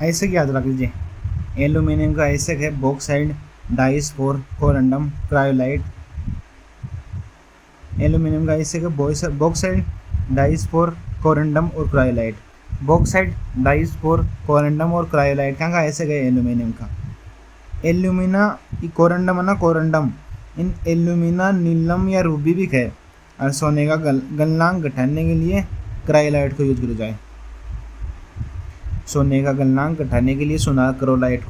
आयसक याद रख लीजिए। एल्यूमिनियम का आयसक है बॉक्साइड, डाइस्फोर, कोरंडम, क्रायोलाइट। एल्यूमिनियम का आयसक है बॉक्साइड, डाइस्फोर, कोरंडम और क्रायोलाइट। बॉक्साइड, डाइस्फोर, कोरंडम और क्रायोलाइट क्या का आयसक है एल्यूमिनियम का। एल्यूमिना कोरंडम है ना, कोरंडम इन एल्यूमिना नीलम या रूबी भी है और सोने का गलनांक घटाने के लिए क्रायोलाइट को यूज किया जाए। सोने का गलनांक घटाने के लिए सोना क्रायोलाइट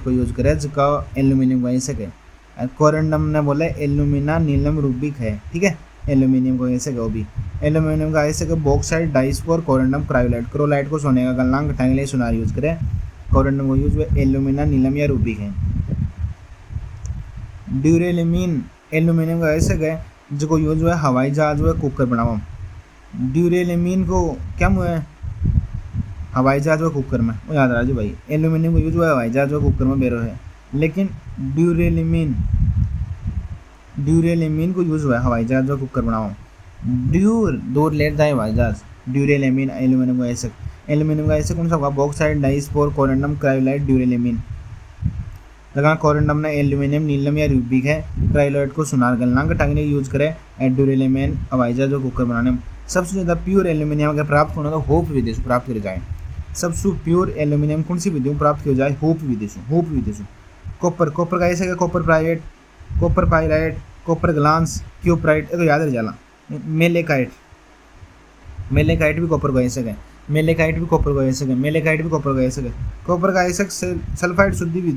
को यूज करे, जिसका एल्यूमिनियम का आयसक है। और कोरंडम ने बोला एल्यूमिना नीलम रूबिक है, ठीक है। एल्यूमिनियम का आयसक है वो भी। एल्यूमिनियम का आयसक है बॉक्साइड, डाइस्फोर, कोरंडम, क्रायोलाइट। क्रोलाइट को सोने का गलनांक घटाने के लिए सोनार यूज करे, कोरंडम को यूज एल्यूमिना नीलम या रूबिक है। ड्यूरेलिमीन एल्यूमिनियम का आयसक है जो यूज हुआ हवाई जहाज हुआ कुकर बनावा। ड्यूरेलिमीन को क्या हुआ है हवाई जहाज व कुकर में, वो याद रखिए भाई। एल्यूमिनियम को यूज हुआ है हवाई जहाज व कुकर में बेरो है, लेकिन ड्यूरेलिमीन को यूज हुआ है हवाई जहाज व कुकर बनाओ। दूर लेट है हवाई जहाज। ड्यूरेलिमीन एल्यूमिनियम का आयसक। एल्यूमिनियम का आयसक कौन सा होगा, बॉक्साइड, डाइस्फोर, कोरंडम, क्रायोलाइट, ड्यूरेलिमीन। लगा कोरंडम ने एल्यूमिनियम नीलम या रूबिक है, क्रायोलाइट को सुनार गलनांक घटाने यूज करे, ड्यूरेलिमीन हवाई जहाज व कुकर बनाने। सबसे ज़्यादा प्योर एल्यूमिनियम अगर प्राप्त होना तो होप विधि से प्राप्त किया जाए। सबसे प्योर एल्यूमिनियम कौन सी विधि में प्राप्त किया जाए, होप विधि से। कॉपर का ऐसे copper pyrite, copper pyrite, copper glance, cuprite, ये तो याद रह जाला। मेलेकाइट भी कॉपर का ऐसे है, मेलेकाइट भी कॉपर का ऐसे है, मेलेकाइट भी कॉपर का ऐसे है। कॉपर का ऐसे सल्फाइड शुद्धि भी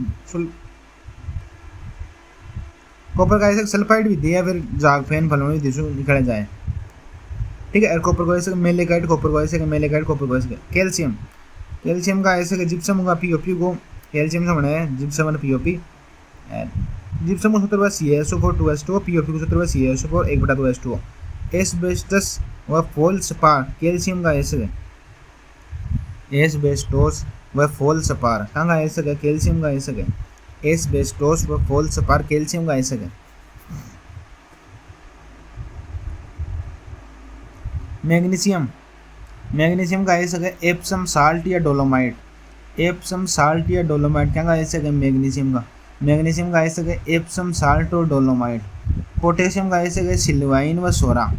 कॉपर का ऐसे सल्फाइड भी दिया, फिर जाग फैन फलों निकल जाए, ठीक है। कॉपर को ऐसे मेलेकाइट, कॉपर को ऐसे मेलेकाइट, कॉपर को ऐसे। कैल्शियम का ऐसे जिप्सम होगा पीओपी को, कैल्शियम से बना है जिप्सम और पीओपी। जिप्सम को सूत्र हुआ CaSO4 2H2O, पीओपी को सूत्र हुआ CaSO4 1/2H2O। एस्बेस्टस व फोल्सपार कैल्शियम का ऐसे है, एस्बेस्टोस व फोल्सपार कहाँ का ऐसे है, कैल्शियम का ऐसे है। एस्बेस्टोस व फोल्सपार कैल्शियम का ऐसे है। मैग्नीशियम का ऐसे है एप्सम साल्ट या डोलोमाइट। एप्सम साल्ट या डोलोमाइट क्या का ऐसे है मैग्नीशियम का ऐसे है एप्सम साल्ट और डोलोमाइट। पोटेशियम का ऐसे है सिल्वाइन व सोरा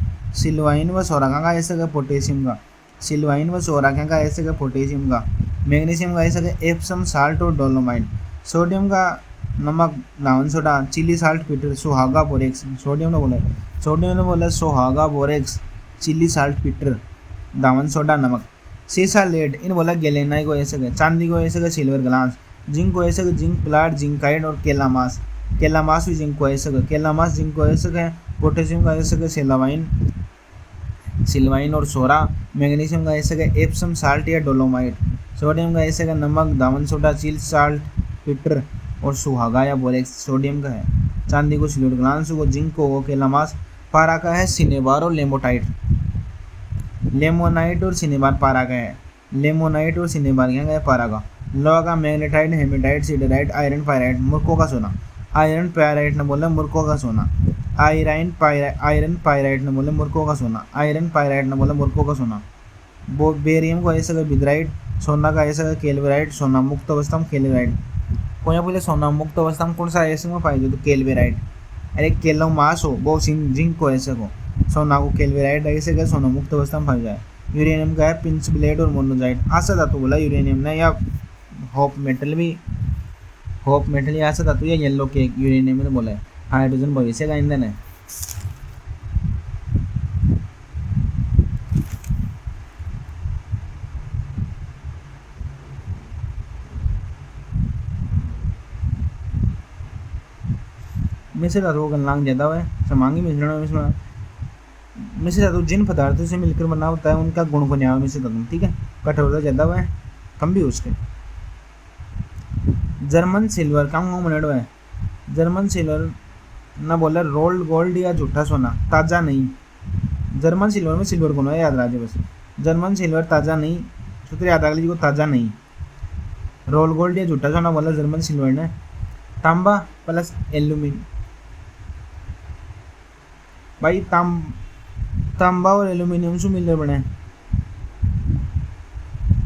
क्या का ऐसे है पोटेशियम का, सिल्वाइन व सोरा क्या का ऐसे है पोटेशियम का। मैग्नीशियम का ऐसे है एप्सम साल्ट और डोलोमाइट। सोडियम का नमक, नावन सोडा, चिली साल्ट, पीटर, सुहागा बोरेक्स। सोडियम ने बोला सुहागा बोरेक्स, चिली साल्ट, पीटर, दावन सोडा, नमक। सीसा लेड इन बोला गैलेनाई को ऐसे है, चांदी को ऐसे है सिल्वर ग्लास, जिंक को ऐसे है जिंक प्लाट, जिंकाइड और केलामास भी जिंक को ऐसे है, जिंक को ऐसे है। पोटेशियम का ऐसे है सिल्वाइन और सोरा। मैग्नीशियम का ऐसे है एप्सम साल्ट या डोलोमाइट। सोडियम का ऐसे है नमक, दावन सोडा, चिली साल्ट, पीटर और सुहागा या बोरेक्स सोडियम का है। चांदी को सिल्वर ग्लास को, जिंक को केलामास। पारा का है सिनेबार और लेमोनाइट और सिनेबार पारा का है। लेमोनाइट और सिनेबार क्या है पारा का। लोहा का magnetite, haematite, siderite, iron pyrite, मुर्को का सोना। आयरन पायराइट ने बोला मुर्को का सोना। आयरन पायराइट ने बोले मुर्को का सोना। आयरन पायराइट ने बोला मुर्को का सोना। बेरियम को ऐसा का बिदराइट, सोना का ऐसा का केल्वेराइट, सोना मुक्त अवस्था में केल्वेराइट। कोई बोले सोना मुक्त अवस्था में कौन सा ऐसे में पाई तो केल्वेराइट। अरे केलो मास हो वो जिंक को ऐसे को, सोना को केल्वेराइट ऐसे का सोना मुक्त अवस्था में पाई जाए। यूरेनियम का है पिंच ब्लेड और मोनोजाइट। आशा धातु बोला यूरेनियम ने, या होप मेटल या आशा धातु या येलो केक यूरेनियम ने बोला है। हाइड्रोजन भविष्य का ईंधन है। मिश्र धातुओं का गलनांक ज्यादा है। समांगी मिश्रण मिश्र धातु जिन पदार्थों से मिलकर बना होता है उनका गुण को न्याय मिश्र धातु, ठीक है। कठोरता ज्यादा है, कम भी उसके। जर्मन सिल्वर कम मिनट है। जर्मन सिल्वर ना बोला रोल्ड गोल्ड या झूठा सोना, ताज़ा नहीं। जर्मन सिल्वर में सिल्वर गुण है, याद रखिए बस। जर्मन सिल्वर ताज़ा नहीं, सूत्र याद रख लीजिए को, ताज़ा नहीं। रोल गोल्ड या झूठा सोना बोला जर्मन सिल्वर ने। तांबा प्लस एल्यूमिनियम भाई, तांबा और एल्यूमिनियम से मिलकर बने।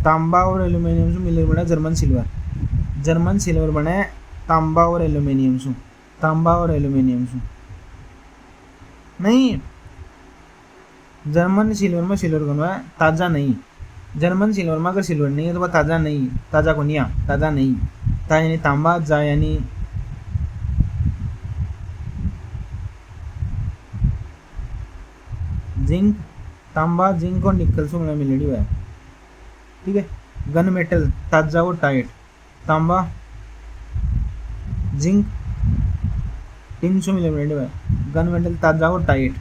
तांबा और एल्यूमिनियम से मिलकर बना जर्मन सिल्वर। जर्मन सिल्वर बने तांबा और एल्यूमिनियम से। तांबा और एल्यूमिनियम से नहीं, जर्मन सिल्वर में सिल्वर कौन है, ताज़ा नहीं। जर्मन सिल्वर में अगर सिल्वर नहीं है तो वह ताज़ा नहीं, ताज़ा को नहीं, ताज़ा नहीं। ता यानी तांबा, जा यानी जिंक। तांबा जिंक और निकल से मिलनी हुआ है, ठीक है। गन मेटल ताज़ा और टाइट, तांबा जिंक टिन से मिलने हुआ है। गन मेटल ताज़ा और टाइट,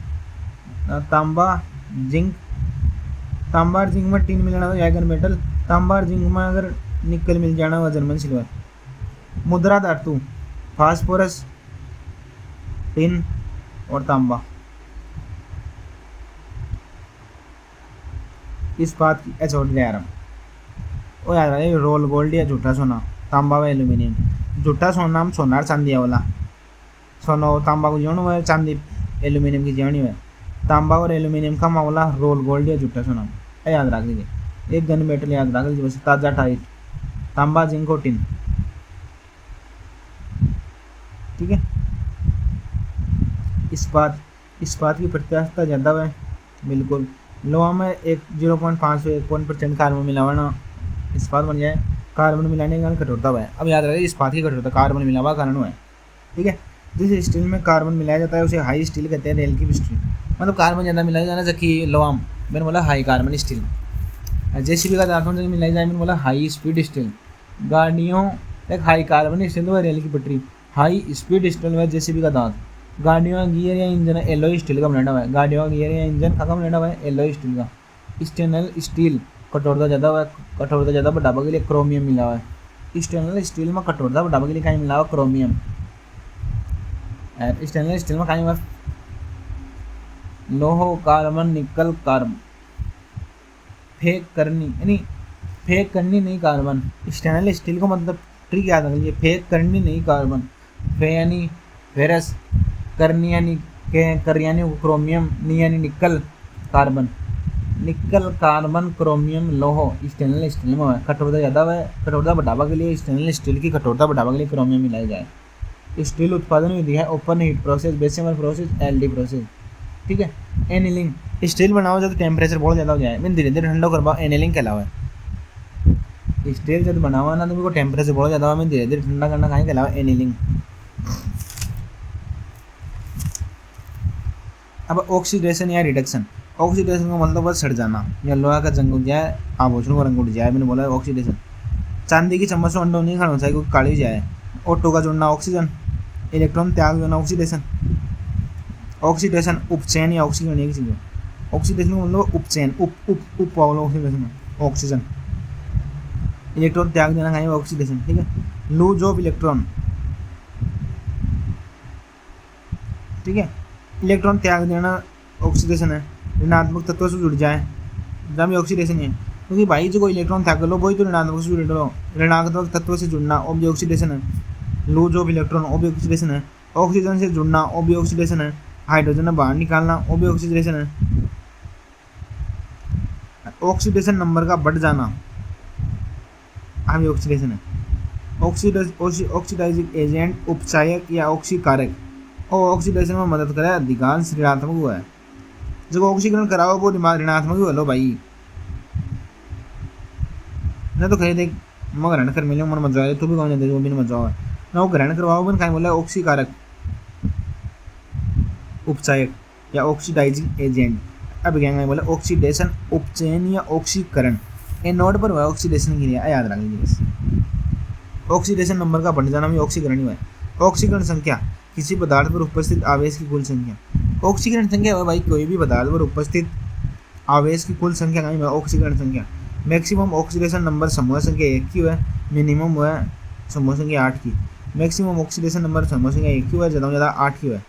तांबा जिंक। तांबा और जिंक में टिन मिलना हो गन मेटल। तांबा और जिंक में अगर निकल मिल जाना हुआ जर्मन सिल्वर। मुद्रा धातु फास्फोरस, टिन और तांबा। इस्पात की एचोड आयरन वो याद रहे, रोल गोल्ड या झूठा सोना, तांबा व एल्यूमिनियम। झूठा सोना हम सोनार चांदी वाला, सोना तांबा को जीवन हुआ, चांदी एल्यूमिनियम की जीवनी हुआ। तांबा और एल्यूमिनियम का मामला रोल गोल्ड या झूठा सोना, याद रख लीजिए। एक गन मेटल याद रख लीजिए बस, ताज़ा टाइट, तांबा जिंक और टिन, ठीक है। इस्पात की प्रत्याशा ज़्यादा है, बिल्कुल। लोहा में 0.5 से 1% कार्बन मिलावा इस्पात बन जाए। कार्बन मिलाने के कारण कठोरता हुआ है। अब याद रखिए इस्पात की कठोरता कार्बन मिलावा कारण हुआ है, ठीक है। जिस स्टील में कार्बन मिलाया जाता है उसे हाई स्टील कहते हैं, रेल की स्टील। मतलब कार्बन ज़्यादा मिलाया जाना, जबकि लोहा मैंने बोला हाई कार्बन स्टील। जेसीबी का दांतों से मिलाई जाए, मैंने बोला हाई स्पीड स्टील। गाड़ियों एक हाई कार्बन स्टील व रेल की पटरी, हाई स्पीड स्टील व जेसीबी का दांत। गाड़ियों का गियर या इंजन एलॉय स्टील का बनाना हुआ है। गाड़ियों का गियर या इंजन का बनाना हुआ है, एलॉय स्टील का। स्टेनलेस स्टील कठोरता ज़्यादा हुआ है, कठोरता ज़्यादा बढ़ावा के लिए क्रोमियम मिला हुआ है। स्टेनलेस स्टील में कठोरता बढ़ावा के लिए कहीं मिला हुआ क्रोमियम। स्टेनलेस स्टील में कहीं हुआ लोहो, कार्बन, निकल, कार्बन। फेक करनी यानी फेक करनी नहीं कार्बन। स्टेनलेस स्टील को मतलब ट्रिक याद रख लीजिए, फेक करनी नहीं कार्बन। फे यानी फेरस, करनी यानी कर यानी क्रोमियम, नी यानी निकल, कार्बन। निकल, कार्बन, क्रोमियम, लोहो स्टेनलेस स्टील में है। कठोरता ज़्यादा है, कठोरता बढ़ावा के लिए स्टेनलेस स्टील की कठोरता बढ़ावा के लिए क्रोमियम मिलाया जाए। स्टील उत्पादन विधि है open heat process, Bessemer process, LD process, ठीक है। एनीलिंग स्टील बनाओ जब टेम्परेचर बहुत ज़्यादा हो जाए, मैं धीरे धीरे ठंडा करवाओ, एनीलिंग कहलावा है। स्टील जब बनावा ना तो मेरे को टेम्परेचर बहुत ज़्यादा हुआ, मैं धीरे धीरे ठंडा करना कहीं कहलावा एनीलिंग। अब ऑक्सीडेशन या रिडक्शन। ऑक्सीडेशन का मतलब बस सड़ जाना, या लोहा का जंग उठ जाए, आभूषणों का रंग उठ जाए, मैंने बोला ऑक्सीडेशन। चांदी की चम्मच से अंडा नहीं खाना चाहिए क्योंकि काली जाए। ऑटो का जुड़ना ऑक्सीजन, इलेक्ट्रॉन त्याग देना ऑक्सीडेशन। ऑक्सीडेशन उपचयन या ऑक्सीजन एक चीज़ है। ऑक्सीडेशन का मतलब उपचयन, उप पावलो ऑक्सीडेशन, ऑक्सीजन। इलेक्ट्रॉन त्याग देना कहीं ऑक्सीडेशन, ठीक है। लूज ऑफ इलेक्ट्रॉन, ठीक है। इलेक्ट्रॉन त्याग देना ऑक्सीडेशन है। ऋणात्मक तत्व से जुड़ जाए जब ये ऑक्सीडेशन है, क्योंकि भाई जो कोई इलेक्ट्रॉन त्याग लो वही तो ऋणात्मक से जुड़ लो। ऋणात्मक तत्व से जुड़ना वो भी ऑक्सीडेशन है। लूज ऑफ इलेक्ट्रॉन वो भी ऑक्सीडेशन है। ऑक्सीजन से जुड़ना वो भी ऑक्सीडेशन है। हाइड्रोजन बाहर निकालना वो भी ऑक्सीडेशन है। ऑक्सीडेशन नंबर का बढ़ जाना हाँ भी ऑक्सीडेशन है। ऑक्सीडाइजिंग एजेंट, उपचायक या ऑक्सीकारक और ऑक्सीडेशन में मदद करे, अधिकांश ऋणात्मक हुआ है। जब ऑक्सीकरण कराओ वो ऋणात्मक ही बोलो भाई, ना तो कहीं देख मैं ग्रहण कर मिले मन मजा आए, तू भी कौन दे वो भी मजा आए ना, वो ग्रहण करवाओ बन कहीं बोला ऑक्सीकारक, उपचायक या ऑक्सीडाइजिंग एजेंट। अब क्या बोला ऑक्सीडेशन, उपचयन या ऑक्सीकरण। ए नोट पर हुआ ऑक्सीडेशन की याद रख लीजिए बस। ऑक्सीडेशन नंबर का बढ़ जाना भी ऑक्सीकरण ही हुआ है। ऑक्सीकरण संख्या किसी पदार्थ पर उपस्थित आवेश की कुल संख्या। ऑक्सीकरण संख्या है भाई कोई भी पदार्थ पर उपस्थित आवेश की कुल संख्या का ही है ऑक्सीकरण संख्या। मैक्सिमम ऑक्सीडेशन नंबर समूह संख्या 1 की है, मिनिमम हुआ है समूह संख्या 8 की। मैक्सिमम ऑक्सीडेशन नंबर समूह संख्या 1 की हुआ है, ज़्यादा से ज़्यादा 8 की है।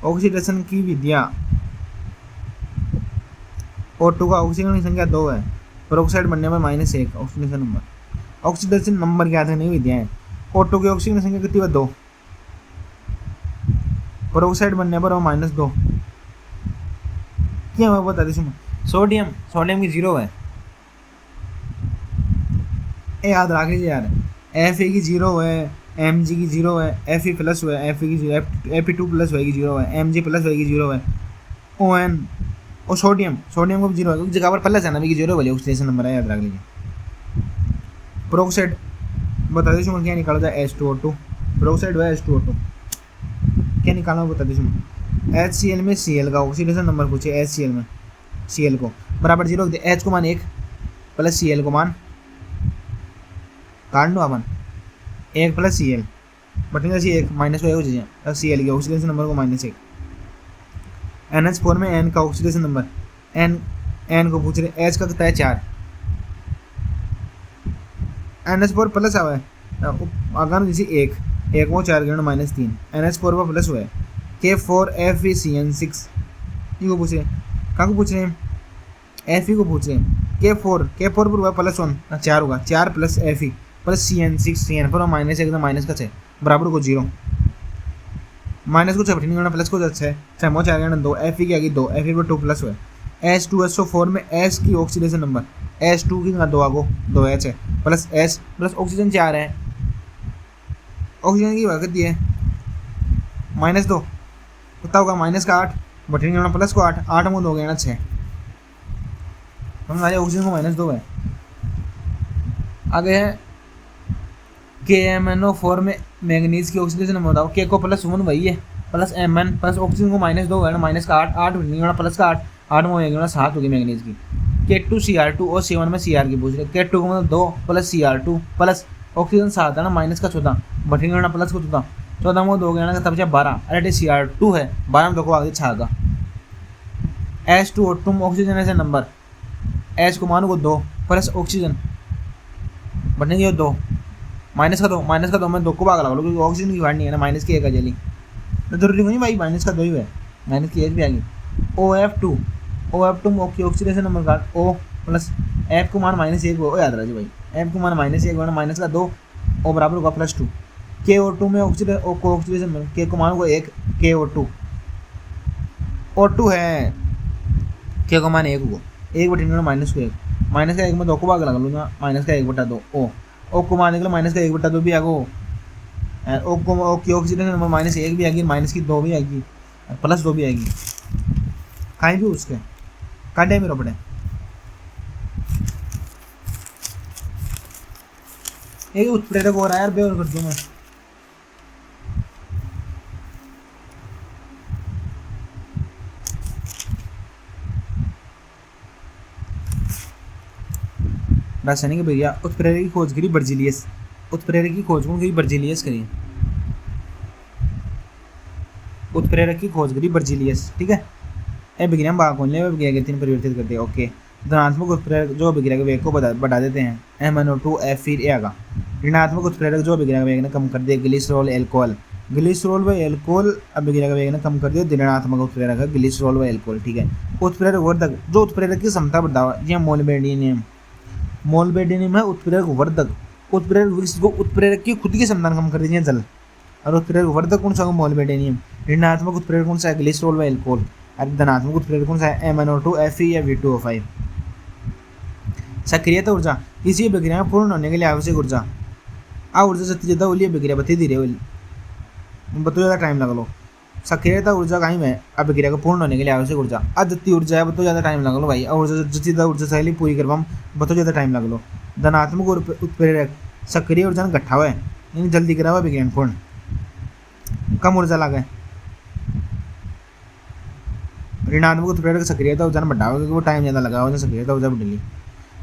ऑक्सीडेशन की विधियाँ, O2 का ऑक्सीकरण की संख्या 2 है, पेरोक्साइड बनने पर -1 ऑक्सीडेशन नंबर। ऑक्सीडेशन नंबर क्या थे नहीं विधियाँ हैं। O2 की ऑक्सीकरण संख्या कितनी है 2, पेरोक्साइड बनने पर वो -2 क्या हुआ बता दीजिए। सोडियम की 0 है, याद रख लीजिए यार, एफ ए की जीरो है, एम जी की जीरो है, एफ ई प्लस हुआ है, एफ ई की zero, F E two plus होएगी जीरो है, एम जी प्लस होएगी जीरो है, ओ एन और सोडियम को भी जीरो है, जगह पर प्लस है ना भी जीरो वाली ऑक्सीडेशन नंबर है, याद रख लीजिए। प्रोक्साइड बता दीजिए क्या निकाला था, H2O2 प्रोक्साइड हुआ H2O2 क्या निकालना बता दीजिए। HCl में Cl का ऑक्सीडेशन नंबर पूछे, HCl में Cl को बराबर जीरो, H को मान 1 प्लस Cl को मान काट लो अपन 1 प्लस Cl बटेगा सी 1 माइनस को 1 हो जाए, Cl के ऑक्सीडेशन नंबर को -1। NH4 में N का ऑक्सीडेशन नंबर, N को पूछ रहे, H का कितना है 4, NH4 प्लस आवा है अगर जैसे 1 वो 4 गण -3, NH4 पर प्लस हुआ है, K4FeCN6 ये को पूछ रहे हैं, कहाँ को पूछ रहे हैं, Fe को पूछ रहे हैं, K4 पर हुआ +1 4 होगा, 4 plus Fe plus CN6 CN पर -1 तो माइनस का 6 बराबर को 0, माइनस को 6 बटी गणना प्लस को 6 6 मो 4 गण 2, Fe की आगे 2, Fe पर 2 प्लस हुआ है, H2SO4 में S की ऑक्सीडेशन नंबर, H2 की 2 आगो 2H है प्लस S प्लस ऑक्सीजन 4 है, ऑक्सीजन की वक्त है -2 कितना होगा -8 बटी गणना प्लस को 8 8 में 2 गणना 6, हमारे ऑक्सीजन को -2 है। आगे है KMnO4 में मैंगनीज की ऑक्सीडेशन नंबर बताओ, K को +1 वही है प्लस Mn प्लस ऑक्सीजन को -2 है ना, -8 8 गणना प्लस का 8 में गणना 7 होगी मैंगनीज की। K2Cr2 और C1 में Cr की पूछ रहे, K2 को मतलब 2 प्लस Cr2 प्लस ऑक्सीजन 7 है ना, माइनस का 14 बटी गणना प्लस को 14 में 2 गणना का तब 12, अरे Cr2 है 12 में 2 को आगे छागा। H2O2 में ऑक्सीजन ऐसे नंबर, H को मानो को 2 प्लस ऑक्सीजन बनेगी 2 माइनस का 2 में 2 को भाग लगा लो क्योंकि ऑक्सीजन की वाट नहीं है ना, माइनस की 1 जली तो जरूरी नहीं भाई, माइनस का 2 ही है, माइनस की 1 भी आ गई। OF2 में ऑक्सीडेशन नंबर का O प्लस F को मान -1 हो, याद रहा भाई F को मान -1 माइनस का 2 O बराबर होगा +2। KO2 में ऑक्सीडेशन नंबर, K को मान को 1 KO2 O2 है, K को मान 1 को 1 बटे माइनस को 1 माइनस का 1 में 2 को भाग लगा लूँगा, माइनस का 1/2 O को मान निकला माइनस का 1/2 भी आगो, O को की ऑक्सीडेशन नंबर -1 भी आएगी, माइनस की 2 भी आएगी, +2 भी आएगी, कहीं भी उसके काटे मेरे पड़े एक उत्प्रेरक हो रहा है यार, बेवर कर दूँ मैं। रासायनिक भैया उत्प्रेरक की खोज करी बर्जिलियस, उत्प्रेरक की खोज कौन करी बर्जिलियस करी, उत्प्रेरक की खोज करी बर्जिलियस, ठीक है। ए बिक्रिया भाग कौन ले बिक्रिया के 3 परिवर्तित करते हैं, ओके। धनात्मक उत्प्रेरक जो बिक्रिया के वेग को बढ़ा देते हैं, MnO2 फिर ए आगा। ऋणात्मक उत्प्रेरक जो बिक्रिया के वेग ने कम कर दिया, ग्लिसरॉल एल्कोहल, ग्लिसरॉल व एल्कोहल अभिक्रिया का वेग ने कम कर दिया, ऋणात्मक उत्प्रेरक है ग्लिसरॉल व एल्कोहल, ठीक है। उत्प्रेरक वर्धक जो उत्प्रेरक की क्षमता बढ़ावा, यह मोलबेडियम है उत्प्रेरक वर्धक, उत्प्रेरक की खुद की क्षमता कम कर दीजिए जल, और उत्प्रेरक वर्धक कौन सा है मोलबेडियम। ऋणात्मक उत्प्रेरक कौन सा है ग्लिसरॉल व एल्कोहल, और धनात्मक उत्प्रेरक कौन सा है MnO2 Fe या V2O5। सक्रियता ऊर्जा किसी अभिक्रिया में पूर्ण होने के लिए आवश्यक ऊर्जा, आ ऊर्जा जितनी ज़्यादा होली अभिक्रिया बती धीरे होली बतो ज़्यादा टाइम लगा लो। सक्रियता ऊर्जा कहीं में अभिक्रिया को पूर्ण होने के लिए आवश्यक ऊर्जा, अब जितनी ऊर्जा है बतो ज़्यादा टाइम लगा लो भाई, और ऊर्जा जितनी ज़्यादा ऊर्जा शैली पूरी करवा बतो ज़्यादा टाइम लगा लो। धनात्मक उत्प्रेरक सक्रिय ऊर्जा घटा हुआ है यानी जल्दी करा हुआ अभिक्रिया पूर्ण, कम ऊर्जा लगा है। ऋणात्मक उत्प्रेरक सक्रियता ऊर्जा ने बढ़ावा क्योंकि वो टाइम ज़्यादा लगा हुआ, सक्रियता ऊर्जा बढ़ी।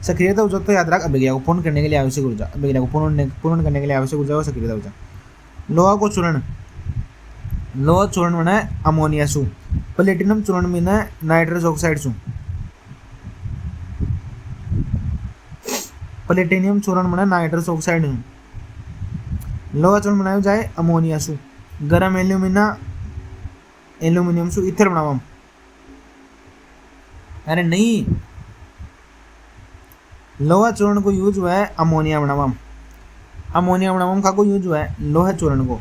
सक्रियता ऊर्जा तो याद रख अभिक्रिया को पूर्ण करने के लिए आवश्यक ऊर्जा, अभिक्रिया को पूर्ण करने के लिए आवश्यक ऊर्जा और सक्रियता ऊर्जा। लोहा को चूर्ण, लोहा चूर्ण बना है अमोनिया सु, प्लेटिनम चूर्ण में ना नाइट्रस ऑक्साइड सु, प्लेटिनियम चूर्ण बना नाइट्रस ऑक्साइड सु, लोहा चूर्ण बनाया जाए अमोनिया सु, गरम एल्यूमिनियम सु इथर बनावा, अरे नहीं लोहा चूर्ण को यूज हुआ है अमोनिया बनावा, अमोनिया बनावा का को यूज हुआ है लोहा चूर्ण को,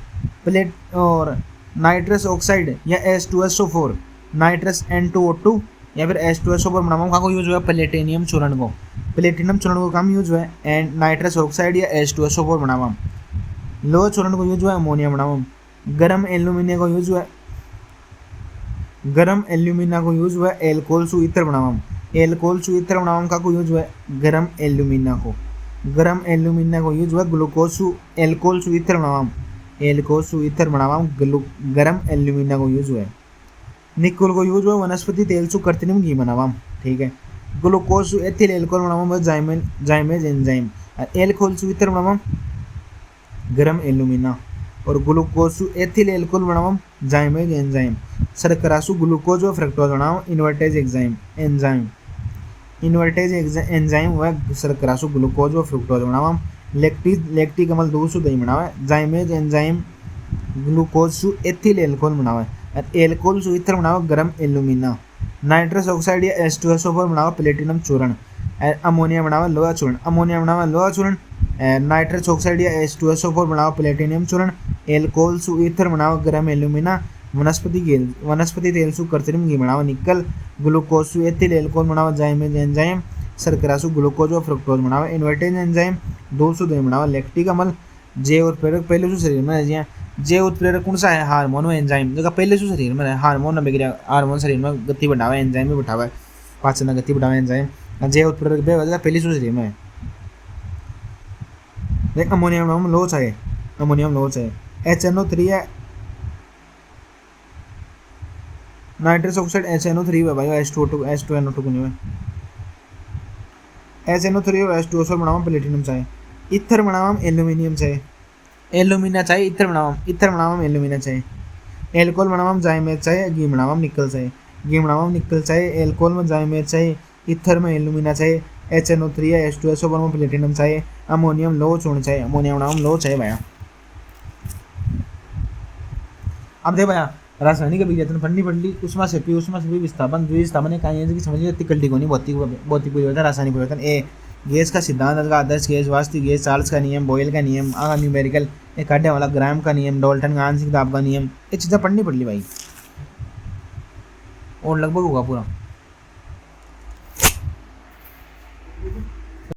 प्लेट और नाइट्रस ऑक्साइड या H2SO4 नाइट्रस N2O2 या फिर H2SO4 बनावा का यूज हुआ है प्लेटिनियम चूर्ण को, प्लेटिनियम चूर्ण को काम यूज हुआ है एंड नाइट्रस ऑक्साइड या H2SO4 बनावा, लोह चूर्ण को यूज हुआ है अमोनिया बनावा, गरम एल्यूमिनियम को यूज हुआ है, गरम एल्यूमिना को यूज हुआ है एल्कोहल सु ईथर बनावा, एल्कोहल सु ईथर बनावा का को यूज हुआ है गरम एल्यूमिना को, गरम एल्यूमिना को यूज हुआ है ग्लूकोज सु एल्कोहल सु ईथर बनावा, एल्कोहल सु ईथर बनावा गरम एल्यूमिना को यूज हुआ है, निकोल को यूज हुआ वनस्पति तेल सु कृत्रिम घी बनावा, ठीक है, ग्लूकोज सु एथिल एल्कोहल बनावा जाइमेज एंजाइम, एल्कोहल सु ईथर बनावा गरम एल्यूमिना और ग्लूकोज सु एथिल एल्कोहल बनावा जाइमेज एंजाइम, शर्करा सु ग्लूकोज व फ्रक्टोज बनावा इन्वर्टेज एंजाइम, इन्वर्टेज एंजाइम हुआ शर्करा सु ग्लूकोज व फ्रुक्टोज बनावा, लैक्टिक अम्ल दूध सु दही बनावा, जाइमेज एंजाइम ग्लूकोज सु एथिल एल्कोहल बनावा, एल्कोहल सु ईथर बनावा गरम एल्यूमिना, नाइट्रस ऑक्साइड या H2SO4 बनावा प्लेटिनम चूर्ण, अमोनिया बनावा लोहा चूर्ण, अमोनिया बनावा लोहा चूर्ण, नाइट्रस ऑक्साइड या H2SO4 बनावा प्लेटिनियम चूर्ण, एल्कोहल सु ईथर बनावा गरम एल्यूमिना, वनस्पति तेल सु कृत्रिम घी बनावा निकल, ग्लूकोज सु एथिल एल्कोहल बनावा जाइमेज एंजाइम, शर्करा सु ग्लूकोज व फ्रुक्टोज बनावा इन्वर्टेज एंजाइम, दूध सु दही बनावा लैक्टिक अम्ल, जैव उत्प्रेरक पहले सु शरीर में रह जैव उत्प्रेरक कौन सा है हार्मोन व एंजाइम जो पहले सु शरीर में हार्मोन हार्मोन शरीर में गति बढ़ावा एंजाइम भी बढ़ावा पाचन गति बढ़ावा एंजाइम, जैव उत्प्रेरक बे पहले सु शरीर में देख अमोनियम लोह चाहिए, अमोनियम लोह चाहिए, HNO3 है, नाइट्रस ऑक्साइड HNO3 है भाई, H2NO2 को नहीं है, HNO3 और H2SO बनावा प्लेटिनम चाहिए, ईथर बनावा एल्यूमिनियम चाहिए, एल्यूमिना चाहिए, ईथर बनावा एल्यूमिना चाहिए, एल्कोहल बनावा जाइमेज चाहिए, घी बनावा निकल चाहिए, घी बनावा निकल चाहिए, एल्कोहल में जाइमेज चाहिए, ईथर में एल्यूमिना चाहिए, HNO3 या H2SO बनावा प्लेटिनम चाहिए, अमोनियम लोह चूर्ण चाहिए, अमोनियम बनावा लोह चाहिए भैया। अब दे भैया रासायनिक अभिक्रिया फंडी फंडी उष्मा से विस्थापन द्विस्थापन की समझिए इतनी कल्टी को नहीं भौतिक परिवर्तन रासायनिक परिवर्तन, ए गैस का सिद्धांत का आदर्श गैस वास्तविक गैस, चार्ल्स का नियम, बॉयल का नियम, न्यूमेरिकल एक काटे वाला ग्राम का नियम, डाल्टन का आंशिक दाब का नियम, ये चीज़ें पढ़नी पड़ ली भाई और लगभग होगा पूरा।